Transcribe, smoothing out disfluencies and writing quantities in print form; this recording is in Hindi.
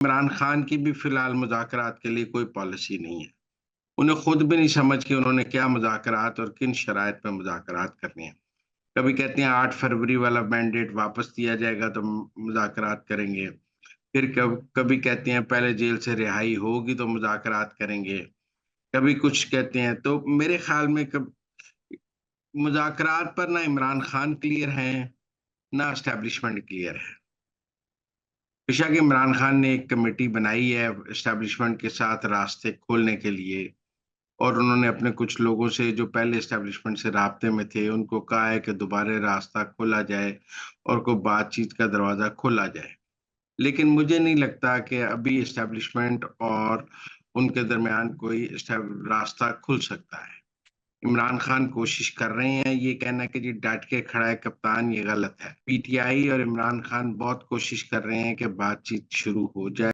इमरान खान की भी फिलहाल मुज़ाकरात के लिए कोई पॉलिसी नहीं है। उन्हें खुद भी नहीं समझ कि उन्होंने क्या मुज़ाकरात और किन शराइत पे मुज़ाकरात करनी है। कभी कहते हैं 8 फरवरी वाला मैंडेट वापस दिया जाएगा तो मुज़ाकरात करेंगे। फिर कभी कहते हैं पहले जेल से रिहाई होगी तो मुज़ाकरात करेंगे। कभी कुछ कहते हैं, तो मेरे ख़्याल में कब मुज़ाकरात पर ना इमरान खान क्लियर हैं, ना एस्टेब्लिशमेंट क्लियर है। बेशक इमरान खान ने एक कमेटी बनाई है एस्टेब्लिशमेंट के साथ रास्ते खोलने के लिए, और उन्होंने अपने कुछ लोगों से जो पहले एस्टेब्लिशमेंट से राब्ते में थे, उनको कहा है कि दोबारा रास्ता खोला जाए और कोई बातचीत का दरवाज़ा खोला जाए। लेकिन मुझे नहीं लगता कि अभी एस्टेब्लिशमेंट और उनके दरमियान कोई रास्ता खुल सकता है। इमरान खान कोशिश कर रहे हैं, ये कहना कि जी डट के खड़ा है कप्तान, ये गलत है। पीटीआई और इमरान खान बहुत कोशिश कर रहे हैं कि बातचीत शुरू हो जाए।